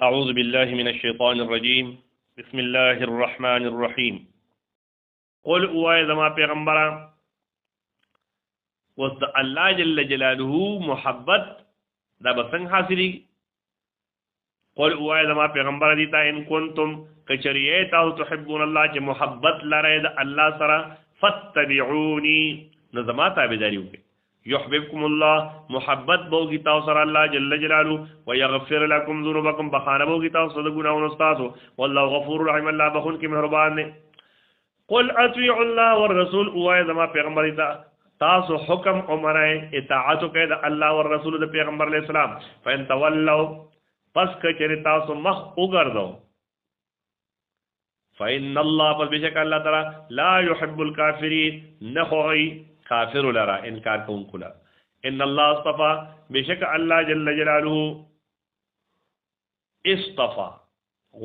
أعوذ بالله من الشيطان الرجيم بسم الله الرحمن الرحيم قل اوائے زما پیغمبرا وست الله جل جلاله محبت دا بسنگ حاصلی قل اوائے زما پیغمبر دیتا ان کنتم کچریتا تحبون الله چې محبت لره د الله سره فاتبعوني نظما تابعداریو کې يحببكم الله محبت بوگی تاو سر اللہ جل جلالو ويغفر لكم ذنوبكم بخانه بوگی تاو سر گناہون استاسو والله غفور رحم اللہ بخون کی مہربان نے قل اطیعوا الله والرسول اوائے زما پیغمبر تاسو حکم امرائے اطاعتو قید اللہ والرسول دا پیغمبر علیہ السلام فان تولوا پس کچری تاسو مخ اگردو فإن الله پس بشک اللہ تعالی لا يحب الكافرین نخوغی کافر لرا انکار کون کلا ان اللہ اصطفى بشک اللہ جل جلالہ اصطفى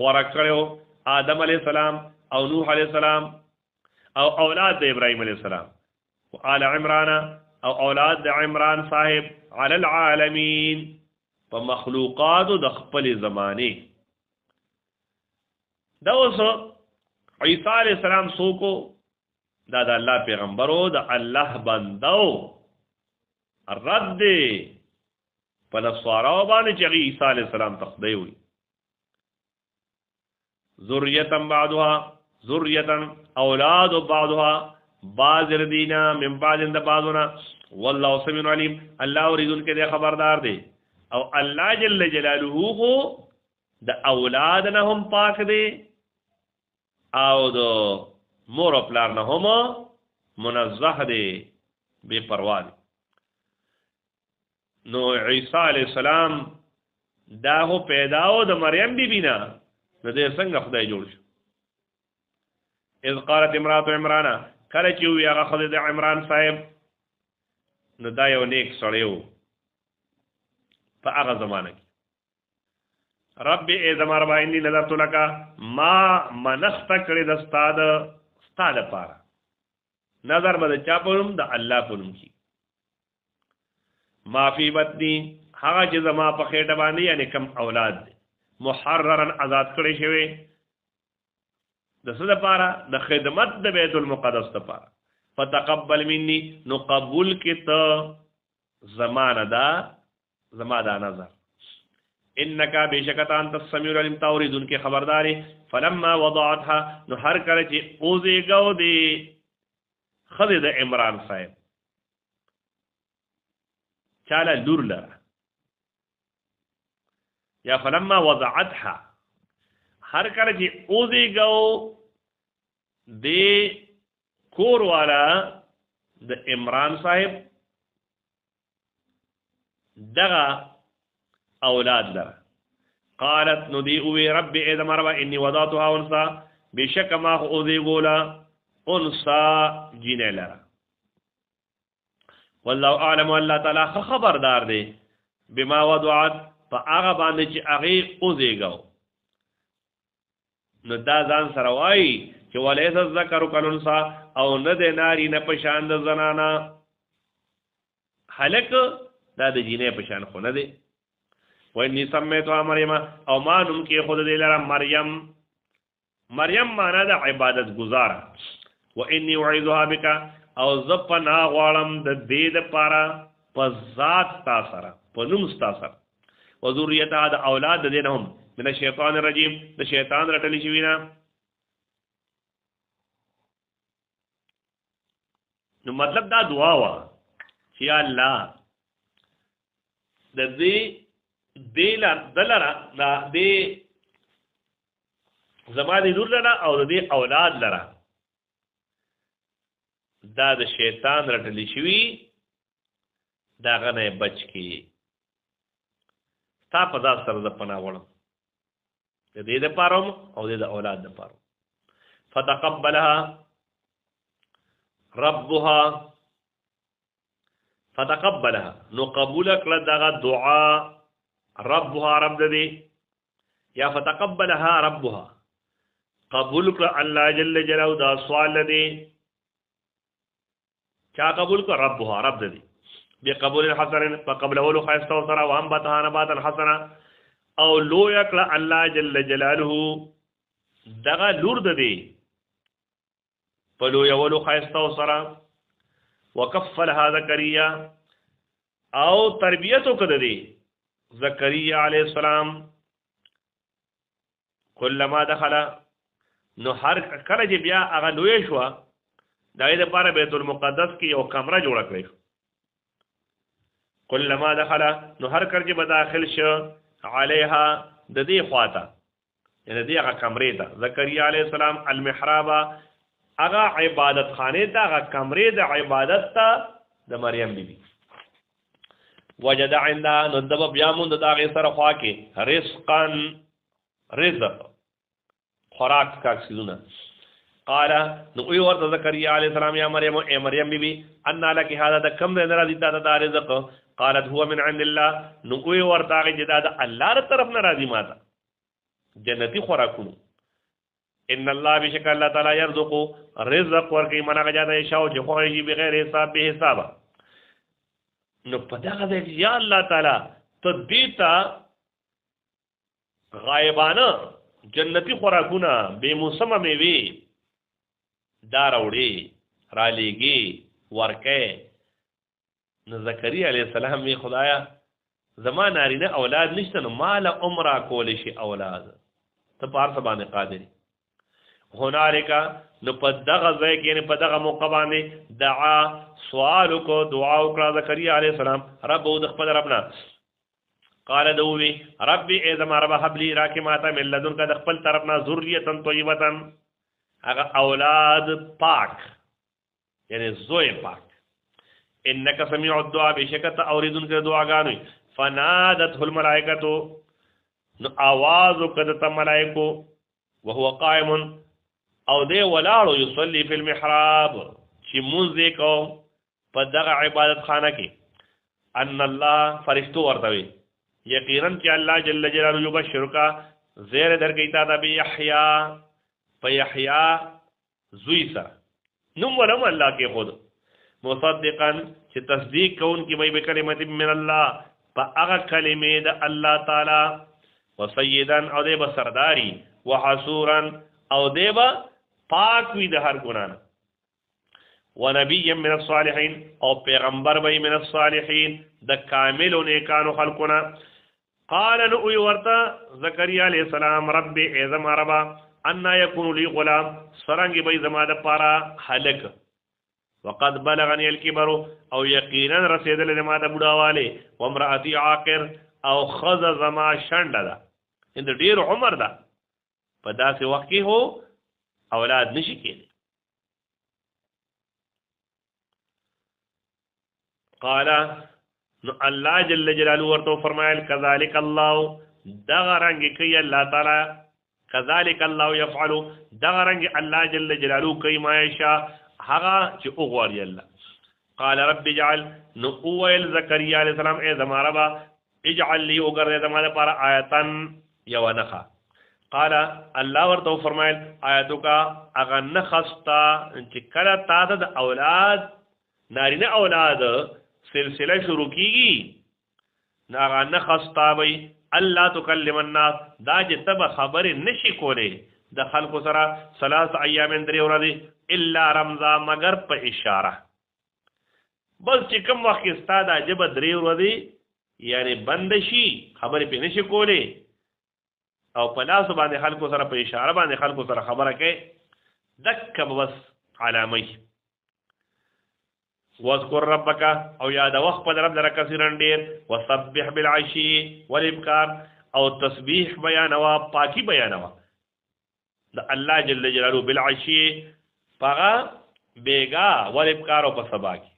غرکڑو آدم علیہ السلام او نوح علیہ السلام او اولاد ابراہیم علیہ السلام و آل عمران او اولاد عمران صاحب علی العالمین فمخلوقات دخپل زمانے دوسو عیسیٰ علیہ السلام سوکو دا اللہ پیغمبرو دا اللہ بندو رد دے پنسواراو بانے چاگی عیسیٰ علیہ السلام تخدے ہوئی ذریتا بعدها ذریتا اولاد بعدها بعض ردینا من بعض اند بعضنا واللہ سمین علیم اللہ وریدن کے دے خبردار دے او اللہ جل جلالہ کو دا اولادنا ہم پاک دے او دا مور و پلار نه هم منزه دی بے پروا دی نو عیسی علیہ السلام دا هو پیداو د مریم بی بی نه نو دې څنګه خدای جوړ شو اذ قالت امراه عمران کله چې وی هغه خدای د عمران صاحب نو دا یو نیک سړی و په هغه زمانه کې رب ای زما رب انی نذرت لك ما منخت کړی د استاد ستاده پارا نظر بده چا پونم د الله پونم کی ما فی بطنی هغه چې زما په خېټه باندې یعنی کم اولاد دی محررا آزاد کړی شوی د څه لپاره د خدمت د بیت المقدس لپاره فتقبل مني نو قبول کت زمانه دا زما دا نظر انك بشکت انت السميع العليم تورید ان کی خبرداری فلما وضعتها نو هر کله چې اوزی گاو دی خدای د عمران صاحب چاله لور لره یا فلما وضعتها هر کله چې اوزی گاو دی کور والا د عمران صاحب دغه اولاد لرا قالت ندیئوی رب اید مروا انی وضعتها انسا بشک ما خوضی گولا انسا جینے لرا واللہ اعلم اللہ تعالی خبردار دے بما وضعت فا آغا باندے چی اغی اوزی گو نو دا ځان سره وای چې ولیس الذکر کالانثى او نه د ناری نه پشان د زنانا هلک دا د جینې پشان خو نه دی وانی سمیتها مریم او ما نم کې خود دی لرا مریم مریم معنا د عبادت گزار و انی اعوذها بک او زپنا غوالم د دې د پارا په ذات تا سره په نوم تا سره و ذریته د اولاد د دینهم من الشیطان الرجیم د شیطان رټلی شي وینا نو مطلب دا دعا وا چې الله د دې دیلا دلرا دا دې زمادي نور لرا او دې اولاد لرا دا د شیطان رټلی شي دا غنه بچ کی تا په ځا سره د پناه وړم د دې د پاروم او د اولاد د پاروم فتقبلها ربها نو قبول کړه دغه دعا ربها رب دې یا فتقبلها ربها قبول کړه الله جل جلاله دا سوال دې چا قبول کړه ربها رب دې بقبول الحسن فقبله له خيسته وسرا وهم بتها نباتا حسنا او لو یکړه الله جل جلاله دغه لور د دی په لو یولو خایسته سره وکفلها زکریا او تربیتو کړه دی زکریا علیہ السلام کلما دخل نو هر کله چې بیا هغه لوی شو دغه لپاره بیت المقدس کې یو کمره جوړ کړی کلما دخل نو هر کله چې به داخل شو علیها د دې خواته یعنی دې هغه کمرې ته زکریا علیہ السلام المحراب هغه عبادت خانه ته هغه کمرې د عبادت ته د مریم بیبي وجد عندها ندب بیا مون د هغه سره خوا کې رزق خوراک کا سيزونه قال نو وی ورته زکریا علیہ السلام یا مریم اے مریم بیبي ان لك هذا د کم نه راځي تا د رزق قالت هو من عند الله نو وی ورته چې دا الله تر طرف نه راځي ماته جنتی خوراکونه ان الله بشک الله تعالی يرزق رزق ورکی منغه جاده شاو چې خو شي بغیر حساب به حساب نو پدغه دې یا الله تعالی ته دیتا غایبانه جنتی خوراکونه بے موسمه میوي دار وړي را لېږي ورکه نو زکریا علیہ السلام می خدایا زما نارینه اولاد نشته نو مال عمره کول شي اولاد ته پار سبانه قادر هنالک نو په دغه ځای کې نه په دغه موقع باندې دعا سوال کو دعا وکړه زکریا علیہ السلام رب او د خپل ربنا قال دوی ربي اذا ما رب حب لي راکه ماته من لدن کا د خپل طرفنا ذریه طیبه هغه اولاد پاک یعنی زوی پاک انك سميع الدعاء بشکت اوریدن کې دعاګانې فنادته الملائکه نو आवाज وکړه ملائکو وهو قائم او دې ولاړو يصلي في المحراب چې مونږ کو په دغه عبادت خانه کې ان الله فرشتو ورته یقینا چې الله جل جلاله یبشرک زیر درګی تا د یحیی په یحیی زوی سره نو ولهم الله کې خود مصدقا چې تصدیق کون کی وای به کلمت من الله په هغه کلمې د الله تعالی وسیدا او دې بسرداری وحصورا او دې با پاک وی د هر ګناه ونبي من الصالحين او پیغمبر وی من الصالحين د کامل نیکانو خلقنا قال نو ورتا زکریا علیہ السلام رب اعظم ربا ان يكون لي غلام سرنګ به زما د پارا هلک وقد بلغني الكبر او یقینا رسیدل زما د بډاواله وامراتي عاقر او خذ زما شنډه ده اند ډیر عمر ده په داسې وخت کې هو اولاد نشي کېږي قال نو الله جل جلاله ورته فرمایل كذلك الله دغرنګ کوي الله تعالی كذلك الله يفعل دغرنګ الله جل جلاله کوي ما يشاء هغه چې وګوري الله قال رب اجعل نو اول زكريا عليه السلام اے زما رب اجعل لي وګرځه زما لپاره آیتن یو نخا قال الله ورته فرمایل آیاتو کا اغه نخستا چې کله تا د اولاد نارینه اولاد سلسله شروع کیږي ناغه نخستا وي الله تکلم الناس دا چې تب خبر نشي کوله د خلکو سره 3 ایام درې ورځې الا رمضا مگر په اشاره بس چې کوم وخت استاد عجب درې ورځې یعنی بند شي خبرې په نشي کوله او په لاس باندې خلکو سره په اشاره باندې خلکو سره خبره کوي دک بس علامه واذكر ربك او یاد وخت په رب در کثیرن ډیر وسبح بالعشي والابكار او تسبیح بیان او پاکی بیان او د الله جل جلاله بالعشي پغا بیگا والابكار او په سبا کی